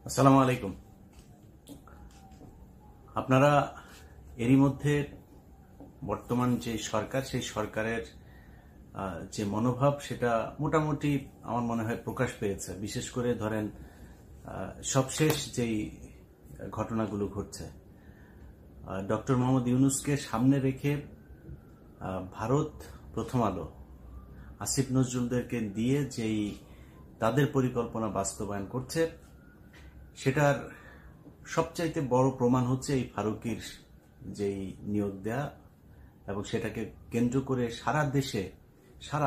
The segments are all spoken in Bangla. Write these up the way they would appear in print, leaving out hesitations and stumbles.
আসসালামু আলাইকুম। আপনারা এরই মধ্যে বর্তমান যে সরকার, সেই সরকারের যে মনোভাব সেটা মোটামুটি আমার মনে হয় প্রকাশ পেয়েছে। বিশেষ করে ধরেন সবশেষ যেই ঘটনাগুলো ঘটছে, ডক্টর মোহাম্মদ ইউনূসকে সামনে রেখে ভারত, প্রথম আলো, আসিফ নজরুলদেরকে দিয়ে যেই তাদের পরিকল্পনা বাস্তবায়ন করছে, সেটার সবচাইতে বড় প্রমাণ হচ্ছে এই ফারুকীর যেই নিয়োগ দেয়া, এবং সেটাকে কেন্দ্র করে সারা দেশে,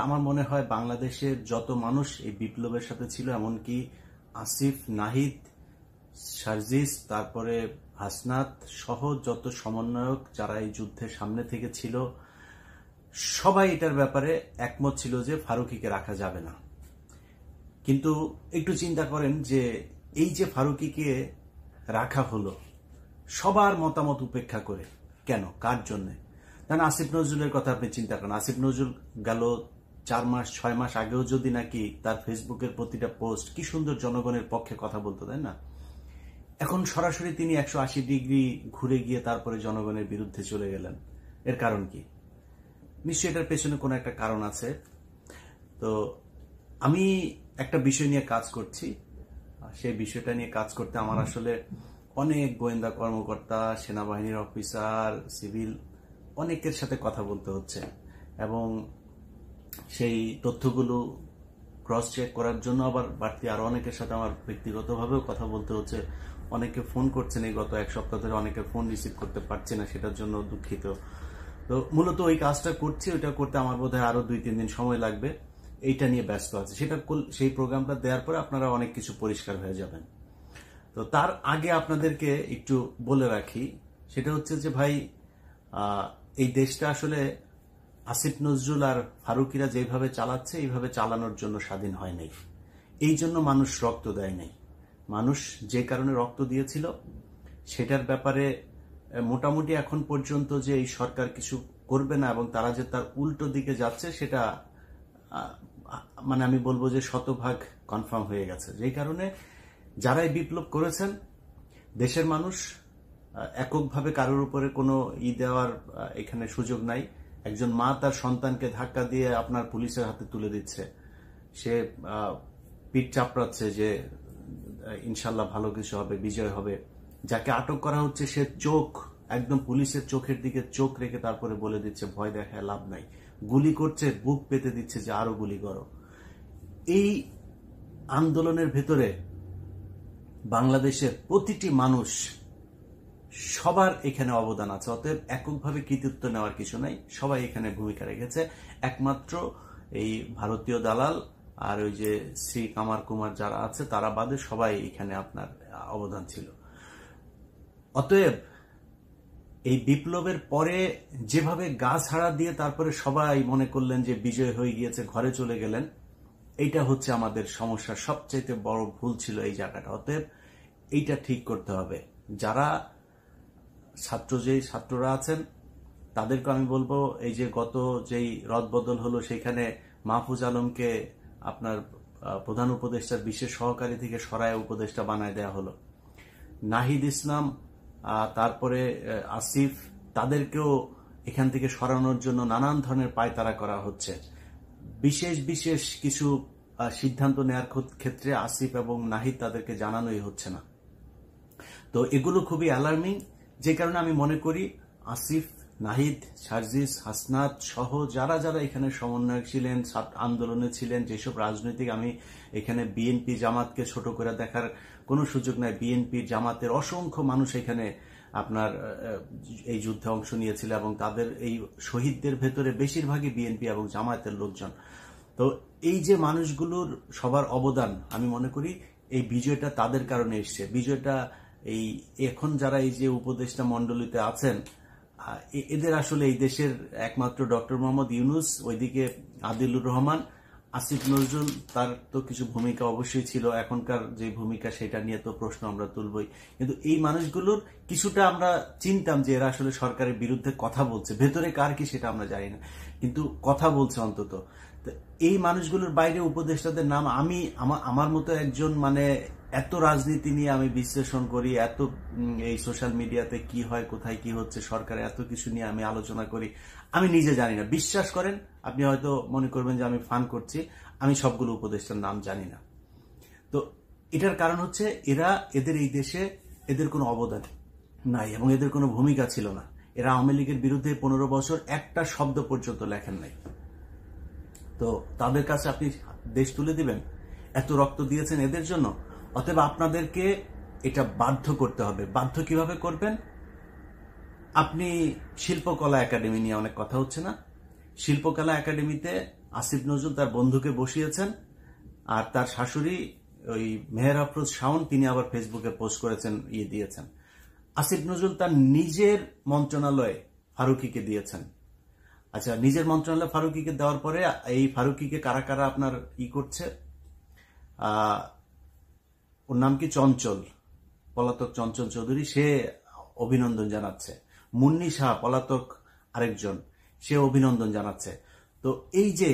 আমার মনে হয় বাংলাদেশের যত মানুষ এই বিপ্লবের সাথে ছিল, এমনকি আসিফ, নাহিদ, সার্জিস, তারপরে হাসনাত সহ যত সমন্বয়ক যারা এই যুদ্ধের সামনে থেকে ছিল, সবাই এটার ব্যাপারে একমত ছিল যে ফারুকীকে রাখা যাবে না। কিন্তু একটু চিন্তা করেন যে এই যে ফারুকীকে রাখা হলো সবার মতামত উপেক্ষা করে, কেন, কার জন্য? কারণ আসিফ নজরুলের কথা আপনি চিন্তা করেন। আসিফ নজরুল গেল 4 মাস 6 মাস আগেও যদি নাকি তার ফেসবুকের প্রতিটা পোস্ট কি সুন্দর জনগণের পক্ষে কথা বলতো, তাই না? এখন সরাসরি তিনি 180 ডিগ্রি ঘুরে গিয়ে তারপরে জনগণের বিরুদ্ধে চলে গেলেন। এর কারণ কি? নিশ্চয়ই এটার পেছনে কোনো একটা কারণ আছে। তো আমি একটা বিষয় নিয়ে কাজ করছি। সেই বিষয়টা নিয়ে কাজ করতে আমার আসলে অনেক গোয়েন্দা কর্মকর্তা, সেনাবাহিনীর অফিসার, সিভিল অনেকের সাথে কথা বলতে হচ্ছে, এবং সেই তথ্যগুলো ক্রস চেক করার জন্য আবার বাড়তি আরো অনেকের সাথে আমার ব্যক্তিগতভাবেও কথা বলতে হচ্ছে। অনেকে ফোন করছেন, এই গত 1 সপ্তাহ ধরে অনেকে ফোন রিসিভ করতে পারছে না, সেটার জন্য দুঃখিত। তো মূলত ওই কাজটা করছি, ওইটা করতে আমার বোধহয় আরো 2-3 দিন সময় লাগবে। এইটা নিয়ে ব্যস্ত আছে। সেই প্রোগ্রামটা দেওয়ার পরে আপনারা অনেক কিছু পরিষ্কার হয়ে যাবেন। তো তার আগে আপনাদেরকে একটু বলে রাখি, সেটা হচ্ছে যে ভাই, এই দেশটা আসলে আসিফ নজরুল আর ফারুকীরা যেভাবে চালাচ্ছে, এইভাবে চালানোর জন্য স্বাধীন হয় নাই। এই জন্য মানুষ রক্ত দেয় নাই। মানুষ যে কারণে রক্ত দিয়েছিল সেটার ব্যাপারে মোটামুটি এখন পর্যন্ত যে এই সরকার কিছু করবে না এবং তারা যে তার উল্টো দিকে যাচ্ছে, সেটা মানে আমি বলবো যে শতভাগ কনফার্ম হয়ে গেছে। যেই কারণে যারা এই বিপ্লব করেছেন, দেশের মানুষ এককভাবে কারোর উপরে কোনো দেওয়ার এখানে সুযোগ নাই। একজন মা তার সন্তানকে ধাক্কা দিয়ে আপনার পুলিশের হাতে তুলে দিচ্ছে, সে পিঠ চাপড়াচ্ছে যে ইনশাল্লাহ ভালো কিছু হবে, বিজয় হবে। যাকে আটক করা হচ্ছে সে একদম পুলিশের চোখের দিকে চোখ রেখে তারপরে বলে দিচ্ছে ভয় দেখায় লাভ নাই, গুলি করছে, বুক পেতে দিচ্ছে যে আরো গুলি করো। এই আন্দোলনের ভেতরে বাংলাদেশের প্রতিটি মানুষ, সবার এখানে অবদান আছে। অতএব এককভাবে কৃতিত্ব নেওয়ার কিছু নাই, সবাই এখানে ভূমিকা রেখেছে। একমাত্র এই ভারতীয় দালাল আর ওই যে শ্রী কামার কুমার যারা আছে তারা বাদে সবাই এখানে আপনার অবদান ছিল। অতএব এই বিপ্লবের পরে যেভাবে গা ছাড়া দিয়ে তারপরে সবাই মনে করলেন যে বিজয় হয়ে গিয়েছে, ঘরে চলে গেলেন, এইটা হচ্ছে আমাদের সমস্যার সবচাইতে বড় ভুল ছিল এই জায়গাটা। অতএব এইটা ঠিক করতে হবে। যারা ছাত্ররা আছেন তাদেরকে আমি বলবো, এই যে গত যেই রদবদল হলো সেখানে মাহফুজ আলমকে আপনার প্রধান উপদেষ্টার বিশেষ সহকারী থেকে সরায় উপদেষ্টা বানায় দেয়া হলো। নাহিদ ইসলাম, তারপরে আসিফ, তাদেরকেও এখান থেকে সরানোর জন্য নানান ধরনের পায়তারা করা হচ্ছে। বিশেষ বিশেষ কিছু সিদ্ধান্ত নেওয়ার ক্ষেত্রে আসিফ এবং নাহিদ তাদেরকে জানানোই হচ্ছে না। তো এগুলো খুবই অ্যালার্মিং, যে কারণে আমি মনে করি আসিফ, নাহিদ, সার্জিস, হাসনাত সহ যারা যারা এখানে সমন্বয়ক ছিলেন, আন্দোলনে ছিলেন, যেসব রাজনৈতিক, আমি এখানে বিএনপি জামাতকে ছোট করে দেখার কোনো সুযোগ নাই। বিএনপি জামাতের অসংখ্য মানুষ এখানে আপনার এই যুদ্ধে অংশ নিয়েছিল, এবং তাদের এই শহীদদের ভেতরে বেশিরভাগই বিএনপি এবং জামায়াতের লোকজন। তো এই যে মানুষগুলোর সবার অবদান, আমি মনে করি এই বিজয়টা তাদের কারণে এসছে। বিজয়টা এই এখন যারা এই যে উপদেষ্টা মণ্ডলীতে আছেন, এদের আসলে এই দেশের একমাত্র ডক্টর মোহাম্মদ ইউনূস, ওইদিকে আদিলুর রহমান, আসিফ নজরুল, তার তো কিছু ভূমিকা অবশ্যই ছিল, এখনকার যে ভূমিকা সেটা নিয়ে তো প্রশ্ন আমরা তুলবই। কিন্তু এই মানুষগুলোর কিছুটা আমরা চিনতাম যে এরা আসলে সরকারের বিরুদ্ধে কথা বলছে, ভেতরে কার কি সেটা আমরা জানি না, কিন্তু কথা বলছে অন্তত। এই মানুষগুলোর বাইরে উপদেষ্টাদের নাম আমি আমার মতো একজন মানে এত রাজনীতি নিয়ে আমি বিশ্লেষণ করি, এত এই সোশ্যাল মিডিয়াতে কি হয়, কোথায় কি হচ্ছে, সরকারে এত কিছু নিয়ে আমি আলোচনা করি, আমি নিজে জানি না। বিশ্বাস করেন, আপনি হয়তো মনে করবেন যে আমি ফান করছি, আমি সবগুলো উপদেষ্টার নাম জানি না। তো এটার কারণ হচ্ছে এদের এই দেশে এদের কোনো অবদান নাই এবং এদের কোনো ভূমিকা ছিল না। এরা আওয়ামী লীগের বিরুদ্ধে 15 বছর একটা শব্দ পর্যন্ত লেখেন নাই। তো তাদের কাছে আপনি দেশ তুলে দিবেন? এত রক্ত দিয়েছেন এদের জন্য। অতএব আপনাদেরকে এটা বাধ্য করতে হবে। বাধ্য কিভাবে করবেন? আপনি শিল্পকলা একাডেমি নিয়ে অনেক কথা হচ্ছে না? শিল্পকলা একাডেমিতে আসিফ নজরুল তার বন্ধুকে বসিয়েছেন, আর তার শাশুড়ি ওই মেহের আফরোজ শাওন, তিনি আবার ফেসবুকে পোস্ট করেছেন, দিয়েছেন। আসিফ নজরুল তার নিজের মন্ত্রণালয়ে ফারুকীকে দিয়েছেন। আচ্ছা, নিজের মন্ত্রণালয়ে ফারুকীকে দেওয়ার পরে এই ফারুকীকে কারা কারা আপনার করছে, ওর নাম কি, চঞ্চল, পলাতক চঞ্চল চৌধুরী, সে অভিনন্দন জানাচ্ছে। মুন্নি শাহ, পলাতক আরেকজন, সে অভিনন্দন জানাচ্ছে। তো এই যে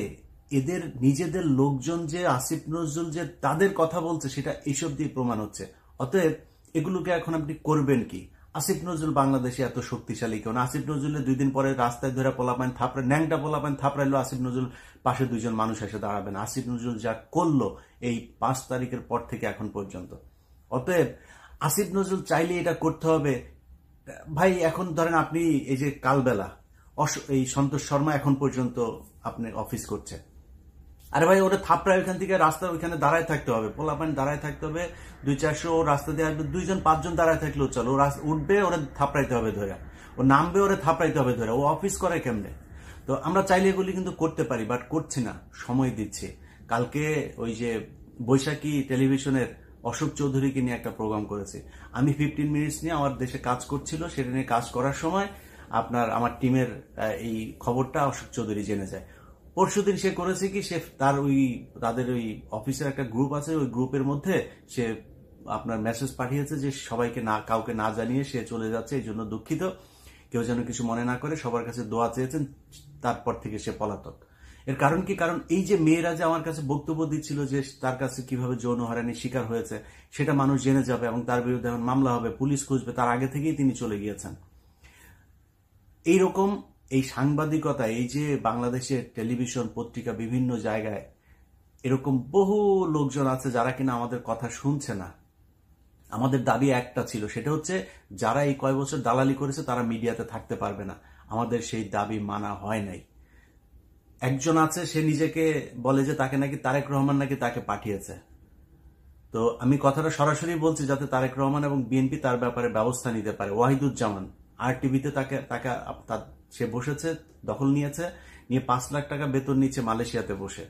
এদের নিজেদের লোকজন যে আসিফ নজরুল যে তাদের কথা বলছে, সেটা এইসব দিয়ে প্রমাণ হচ্ছে। অতএব এগুলোকে এখন আপনি করবেন কি? আসিফ নজরুল বাংলাদেশে এত শক্তিশালী কেউ না। আসিফ নজরুলের 2 দিন পরে রাস্তায় ধরে পোলাপান থাপড়ে, ন্যাংটা পোলাপান থাপড়াইলো, আসিফ নজরুল পাশে 2 জন মানুষ এসে দাঁড়াবেন। আসিফ নজরুল যা করলো এই 5 তারিখের পর থেকে এখন পর্যন্ত। অতএব আসিফ নজরুল চাইলে এটা করতে হবে। ভাই, এখন ধরেন আপনি এই যে কালবেলা এই সন্তোষ শর্মা এখন পর্যন্ত আপনি অফিস করছে, আরে ভাই ওরা থাপড়ায় ওইখান থেকে রাস্তা ওইখানে দাঁড়ায় থাকতে হবে, পোলাপান দাঁড়ায় থাকতে হবে, 200-400 রাস্তা দিয়ে আসবে, 2-5 জন দাঁড়ায় থাকলেও চলো, ও উঠবে ওরা থাপড়াইতে হবে ধরে, ও নামবে ওরা থাপড়াইতে হবে ধরে, ও অফিস করে কেমনে? তো আমরা চাইলে এগুলি কিন্তু করতে পারি, বাট করছি না, সময় দিচ্ছি। কালকে ওই যে বৈশাখী টেলিভিশনের অশোক চৌধুরীকে নিয়ে একটা প্রোগ্রাম করেছে, আমি 15 মিনিটস নিয়ে আমার দেশে কাজ করছিল, সেটা নিয়ে কাজ করার সময় আমার টিমের এই খবরটা অশোক চৌধুরী জেনে যায়। পরশুদিন সে করেছে কি, সে তাদের ওই অফিসের একটা গ্রুপ আছে, ওই গ্রুপের মধ্যে সে আপনার মেসেজ পাঠিয়েছে যে সবাইকে কাউকে না জানিয়ে সে চলে যাচ্ছে, এই জন্য দুঃখিত, কেউ যেন কিছু মনে না করে, সবার কাছে দোয়া চেয়েছেন, তারপর থেকে সে পলাতক। এর কারণ কি? কারণ এই যে মেয়েরা যে আমার কাছে বক্তব্য দিচ্ছিল যে তার কাছে কিভাবে যৌন হয়রানির শিকার হয়েছে, সেটা মানুষ জেনে যাবে এবং তার বিরুদ্ধে এখন মামলা হবে, পুলিশ খুঁজবে, তার আগে থেকেই তিনি চলে গিয়েছেন। এইরকম এই সাংবাদিকতা, এই যে বাংলাদেশের টেলিভিশন, পত্রিকা, বিভিন্ন জায়গায় এরকম বহু লোকজন আছে যারা কিনা আমাদের কথা শুনছে না। আমাদের দাবি একটা ছিল, সেটা হচ্ছে যারা এই কয় বছর দালালি করেছে তারা মিডিয়াতে থাকতে পারবে না। আমাদের সেই দাবি মানা হয় নাই। একজন আছে, সে নিজেকে বলে যে তাকে নাকি তারেক রহমান নাকি তাকে পাঠিয়েছে। তো আমি কথাটা সরাসরি বলছি যাতে তারেক রহমান এবং বিএনপি তার ব্যাপারে ব্যবস্থা নিতে পারে। ওয়াহিদুজ্জামান RTV-তে সে বসেছে, দখল নিয়েছে, নিয়ে 5 লাখ টাকা বেতন নিচ্ছে মালয়েশিয়াতে বসে।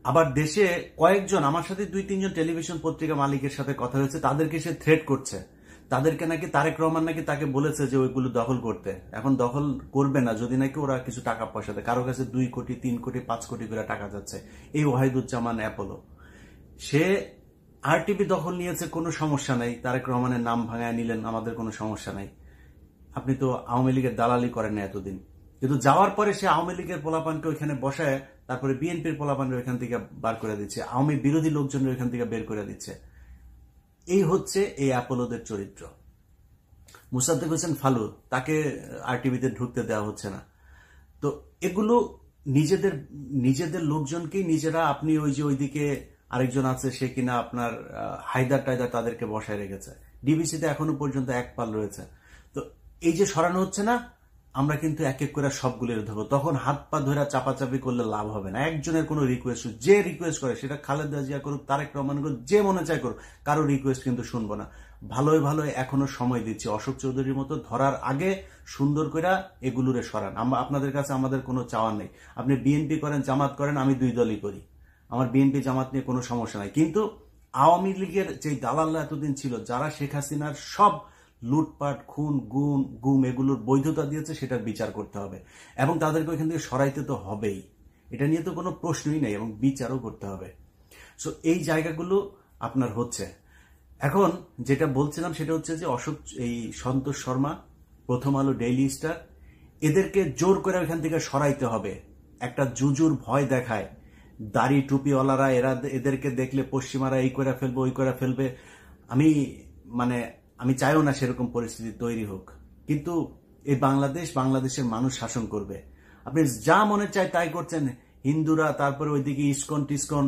আবার দেশে কয়েকজন, আমার সাথে 2-3 জন টেলিভিশন পত্রিকা মালিকের সাথে কথা হয়েছে, তাদেরকে সে থ্রেট করছে, তাদেরকে নাকি তারেক রহমান নাকি তাকে বলেছে যে ওইগুলো দখল করতে। এখন দখল করবে না যদি নাকি ওরা কিছু টাকা পয়সা দেয়। কারো কাছে 2 কোটি, 3 কোটি, 5 কোটি করে টাকা যাচ্ছে। এই ওয়াহিদুজ্জামান অ্যাপোলো, সে RTV দখল নিয়েছে, কোনো সমস্যা নাই, তারেক রহমানের নাম ভাঙায় নিলেন, আমাদের কোনো সমস্যা নাই। আপনি তো আওয়ামী লীগের দালালি করেন না এতদিন, কিন্তু যাওয়ার পরে সে আওয়ামী লীগের পোলাপানকে ওইখানে বসায়, তারপরে বিএনপির পোলাপানকে ওইখান থেকে বার করে দিচ্ছে, আওয়ামী বিরোধী লোকজনের ওইখান থেকে বের করে দিচ্ছে। এই হচ্ছে এই অ্যাপোলোদের চরিত্র। মুসাদ্দেক হোসেন ফালু, তাকে RTV-তে ঢুকতে দেওয়া হচ্ছে না। তো এগুলো নিজেদের লোকজনকেই নিজেরা, আপনি ওই যে ওইদিকে আরেকজন আছে, সে কিনা আপনার হায়দার টায়দার, তাদেরকে বসায় রেখেছে। ডিবিসিতে এখনো পর্যন্ত 1 পাল রয়েছে। তো এই যে সরানো হচ্ছে না, আমরা কিন্তু এক এক করে সবগুলোর ধরবো, তখন হাত পা ধরে চাপাচাপি করলে লাভ হবে না। একজনের কোনো রিকোয়েস্ট, যে রিকোয়েস্ট করে, সেটা খালেদা জিয়া করুক, তারেক রহমান করুক, যে মনে চায় করুক, কারো রিকোয়েস্ট কিন্তু শুনবো না। ভালোই এখনো সময় দিচ্ছি, অশোক চৌধুরীর মতো ধরার আগে সুন্দর করে এগুলোরে সরান। আপনাদের কাছে আমাদের কোনো চাওয়া নেই। আপনি বিএনপি করেন, জামাত করেন, আমি 2 দলই করি, আমার বিএনপি জামাত নিয়ে কোনো সমস্যা নাই। কিন্তু আওয়ামী লীগের যে দালাল্লা এতদিন ছিল, যারা শেখ হাসিনার সব লুটপাট, খুন, গুম এগুলোর বৈধতা দিয়েছে, সেটার বিচার করতে হবে এবং তাদেরকে ওইখান থেকে সরাইতে তো হবেই। এটা নিয়ে তো কোনো প্রশ্নই নেই, এবং বিচারও করতে হবে। সো এই জায়গাগুলো আপনার হচ্ছে। এখন যেটা বলছিলাম সেটা হচ্ছে যে এই সন্তোষ শর্মা, প্রথম আলো, ডেইলি স্টার, এদেরকে জোর করে ওইখান থেকে সরাইতে হবে। একটা জুজুর ভয় দেখায় দাড়ি টুপিওয়ালারা এদেরকে দেখলে পশ্চিমারা এই করে ফেলবে ওই করে ফেলবে। আমি চাইও না সেরকম পরিস্থিতি তৈরি হোক, কিন্তু এই বাংলাদেশের মানুষ শাসন করবে। আপনি যা মনে চায় তাই করছেন, হিন্দুরা, তারপরে ওইদিকে ইসকন টিসকন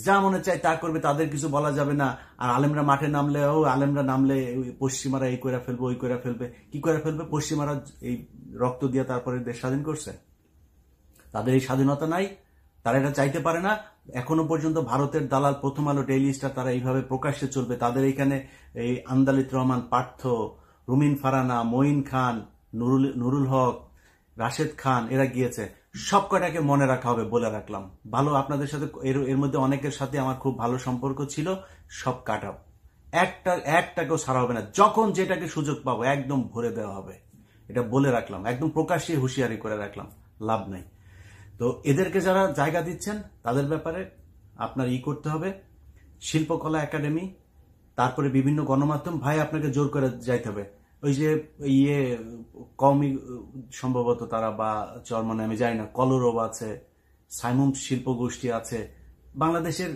যা মনে চায় তা করবে, তাদের কিছু বলা যাবে না। আর আলেমরা মাঠে নামলে পশ্চিমারা এই করে ফেলবে ওই করে ফেলবে। কি করে ফেলবে? পশ্চিমারা এই রক্ত দিয়ে তারপরে দেশ স্বাধীন করছে, তাদের এই স্বাধীনতা নাই, তারা এটা চাইতে পারে না। এখনো পর্যন্ত ভারতের দালাল প্রথম আলো, ডেইলি স্টার তারা এইভাবে প্রকাশ্যে চলবে। তাদের এখানে এই আন্দালিত রহমান, পার্থ, রুমিন ফারানা, মঈন খান, নুরুল হক, রাশেদ খান এরা গিয়েছে। সব কটাকে মনে রাখা হবে, বলে রাখলাম। ভালো, আপনাদের সাথে এর মধ্যে অনেকের সাথে আমার খুব ভালো সম্পর্ক ছিল, সব কাটাও, একটাকেও ছাড়া হবে না। যখন যেটাকে সুযোগ পাবো একদম ভরে দেওয়া হবে, এটা বলে রাখলাম, একদম প্রকাশ্যে হুঁশিয়ারি করে রাখলাম, লাভ নাই। তো এদেরকে যারা জায়গা দিচ্ছেন তাদের ব্যাপারে আপনার করতে হবে। শিল্পকলা একাডেমি, তারপরে বিভিন্ন গণমাধ্যম, ভাই আপনাকে জোর করে যাইতে হবে। ওই যে কওমি সম্ভবত তারা, বা চরমনে আমি জানি না, কলরব আছে, সাইমুম শিল্প গোষ্ঠী আছে বাংলাদেশের।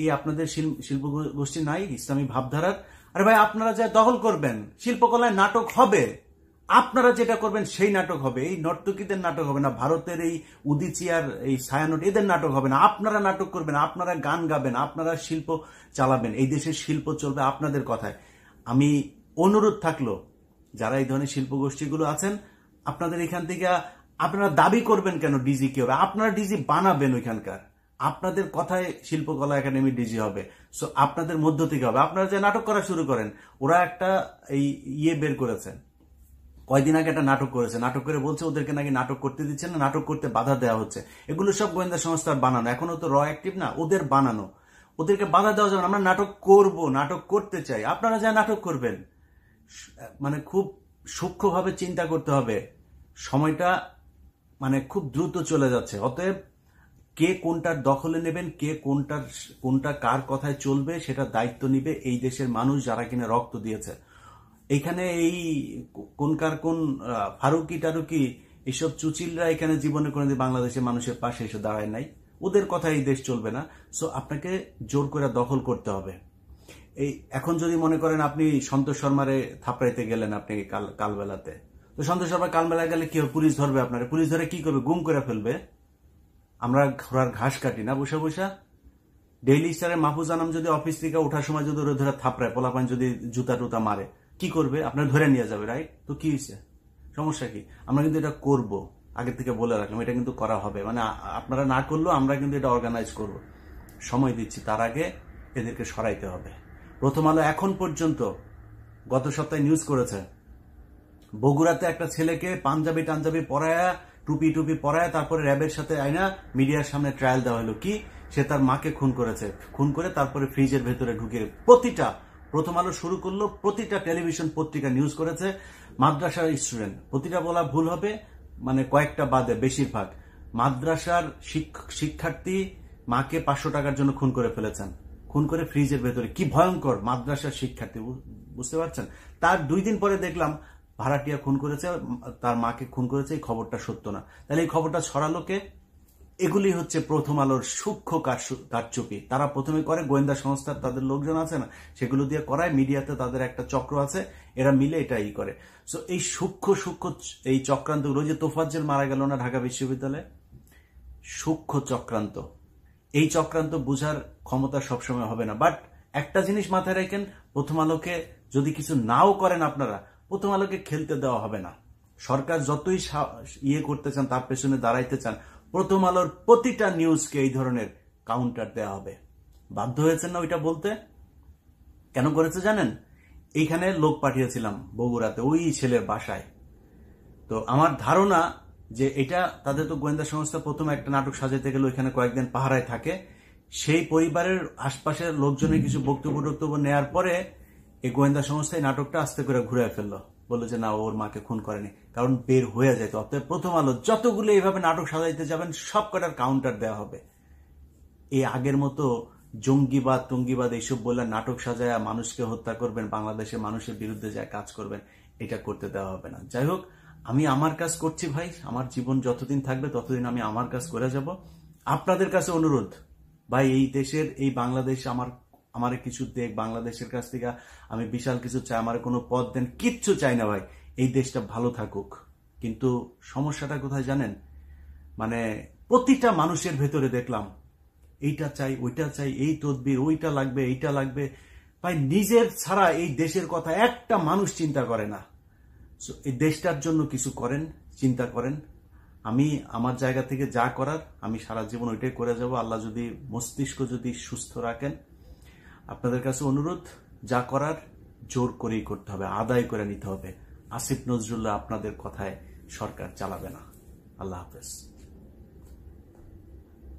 এই আপনাদের শিল্প গোষ্ঠী নাই ইসলামী ভাবধারার? আরে ভাই, আপনারা যা দখল করবেন, শিল্পকলায় নাটক হবে, আপনারা যেটা করবেন সেই নাটক হবে। এই নর্তকীদের নাটক হবে না, ভারতের এই উদিচিয়ার, এই ছায়ানট, এদের নাটক হবে না। আপনারা নাটক করবেন, আপনারা গান গাবেন, আপনারা শিল্প চালাবেন। এই দেশের শিল্প চলবে আপনাদের কথায়। আমি অনুরোধ থাকলো, যারা এই ধরনের শিল্প গোষ্ঠীগুলো আছেন, আপনাদের এখান থেকে আপনারা দাবি করবেন কেন ডিজি কি হবে? আপনারা ডিজি বানাবেন ওইখানকার, আপনাদের কথায় শিল্পকলা একাডেমি ডিজি হবে। সো আপনাদের মধ্য থেকে হবে। আপনারা যে নাটক করা শুরু করেন, ওরা একটা এই বের করেছেন, কয়দিন আগে একটা নাটক করেছে, নাটক করে বলছে ওদেরকে নাকি নাটক করতে দিচ্ছেন না, নাটক করতে বাধা দেওয়া হচ্ছে। এগুলো সব গোয়েন্দা সংস্থার বানানো, এখনো তো অ্যাক্টিভ না, ওদের বানানো। ওদেরকে বাধা দেওয়া যাবে না। আমরা নাটক করব, নাটক করতে চাই, আপনারা যা নাটক করবেন। খুব সূক্ষ্মভাবে চিন্তা করতে হবে, সময়টা খুব দ্রুত চলে যাচ্ছে। অতএব কে কোনটার দখলে নেবেন, কে কোনটা কার কথায় চলবে, সেটা দায়িত্ব নিবে এই দেশের মানুষ, যারা কিনা রক্ত দিয়েছে। এইখানে কোন ফারুকি টারুকি এইসব চুচিলরা এখানে জীবনে কোনোদিন বাংলাদেশের মানুষের পাশে এসে দাঁড়ায় নাই। ওদের কথা এই দেশ চলবে না। সো আপনাকে জোর করে দখল করতে হবে। এখন যদি মনে করেন আপনি সন্তোষ শর্মারে থাপড়াইতে গেলেন, আপনি কালবেলাতে, তো সন্তোষ শর্মা কালবেলায় গেলে কি হবে? পুলিশ ধরবে আপনারা। পুলিশ ধরে কি করবে? গুম করে ফেলবে। আমরা ঘোড়ার ঘাস কাটি না বসে বসে। ডেইলি স্টারের মাহফুজ আনাম যদি অফিস থেকে ওঠার সময় যদি ওরা ধরে থাপড়ায়, পোলাপান যদি জুতা টুতা মারে, কি করবে? আপনার ধরে নিয়ে যাবে, রাইট? তো কি হয়েছে? সমস্যা কি? আমরা কিন্তু এটা করব, আগে থেকে বলে রাখলাম, এটা কিন্তু করা হবে। আপনারা না করলেও আমরা কিন্তু এটা অর্গানাইজ করব, সময় দিচ্ছি। তার আগে এদেরকে সরাইতে হবে। প্রথম আলো এখন পর্যন্ত গত সপ্তাহে নিউজ করেছে, বগুড়াতে একটা ছেলেকে পাঞ্জাবি পরায়া, টুপি পরায়া, তারপরে র্যাবের সাথে আইনা মিডিয়ার সামনে ট্রায়াল দেওয়া হলো। কি? সে তার মাকে খুন করেছে। খুন করে তারপরে ফ্রিজের ভেতরে ঢুকে, প্রথম আলো শুরু করলো, প্রতিটা টেলিভিশন পত্রিকা নিউজ করেছে। মাদ্রাসার স্টুডেন্ট, প্রতিটা বলা ভুল হবে, কয়েকটা বাদে বেশিরভাগ মাদ্রাসার শিক্ষার্থী মাকে 500 টাকার জন্য খুন করে ফেলেছেন, খুন করে ফ্রিজের ভেতরে। কি ভয়ঙ্কর! মাদ্রাসার শিক্ষার্থী, বুঝতে পারছেন? তার 2 দিন পরে দেখলাম ভাড়াটিয়া খুন করেছে, তার মাকে খুন করেছে। এই খবরটা সত্য না। তাহলে এই খবরটা ছড়ালো কে? এগুলি হচ্ছে প্রথম আলোর সূক্ষ্ম কারচুপি। তারা প্রথমে করে, গোয়েন্দা সংস্থার তাদের লোকজন আছে না, সেগুলো দিয়ে করায়। মিডিয়াতে তাদের একটা চক্র আছে, এরা মিলে এটা করে। সো এই সূক্ষ্ম এই চক্রান্তগুলো, যে তোফাজ্জল মারা গেল না ঢাকা বিশ্ববিদ্যালয়ে, সূক্ষ্ম চক্রান্ত। এই চক্রান্ত বোঝার ক্ষমতা সবসময় হবে না। বাট একটা জিনিস মাথায় রাখেন, প্রথম আলোকে যদি কিছু নাও করেন আপনারা, প্রথম আলোকে খেলতে দেওয়া হবে না। সরকার যতই করতে চান, তার পেছনে দাঁড়াইতে চান, প্রথম আলোর প্রতিটা নিউজকে এই ধরনের কাউন্টার দেওয়া হবে। বাধ্য হয়েছেন না ওইটা বলতে? কেন করেছে জানেন? এইখানে লোক পাঠিয়েছিলাম বগুড়াতে, ওই ছেলের বাসায়। তো আমার ধারণা যে এটা তাদের তো গোয়েন্দা সংস্থা প্রথমে একটা নাটক সাজাতে গেল, এখানে কয়েকদিন পাহারায় থাকে। সেই পরিবারের আশপাশের লোকজনের কিছু বক্তব্য নেওয়ার পরে এই গোয়েন্দা সংস্থা এই নাটকটা আস্তে করে ঘুরে ফেললো, বললো যে না, ওর মাকে খুন করেনি, কারণ বের হয়ে যেত। অতএব প্রথম আলো যতগুলো এইভাবে নাটক সাজাইতে যাবেন, সব কটার কাউন্টার দেওয়া হবে। এই আগের মতো টঙ্গিবাদ এইসব বলে নাটক সাজায় মানুষকে হত্যা করবেন, বাংলাদেশের মানুষের বিরুদ্ধে যা কাজ করবেন, এটা করতে দেওয়া হবে না। যাই হোক, আমি আমার কাজ করছি ভাই। আমার জীবন যতদিন থাকবে ততদিন আমি আমার কাজ করে যাব। আপনাদের কাছে অনুরোধ, ভাই এই দেশের, এই বাংলাদেশ আমার কিছু দেখ, বাংলাদেশের কাছ থেকে আমি বিশাল কিছু চাই, আমার কোনো পদ দেন, কিচ্ছু চাই না ভাই, এই দেশটা ভালো থাকুক। কিন্তু সমস্যাটা কোথায় জানেন, মানে প্রতিটা মানুষের ভেতরে দেখলাম এইটা চাই, ওইটা চাই, এই তদবির, ওইটা লাগবে, এইটা লাগবে। ভাই নিজের ছাড়া এই দেশের কথা একটা মানুষ চিন্তা করে না। এই দেশটার জন্য কিছু করেন, চিন্তা করেন। আমি আমার জায়গা থেকে যা করার আমি সারা জীবন ওইটাই করে যাব, আল্লাহ যদি মস্তিষ্ক যদি সুস্থ রাখেন। আপনাদের কাছে অনুরোধ, যা করার জোর করেই করতে হবে, আদায় করে নিতে হবে। আসিফ নজরুল্লাহ আপনাদের কথায় সরকার চালাবে না। আল্লাহ হাফেজ।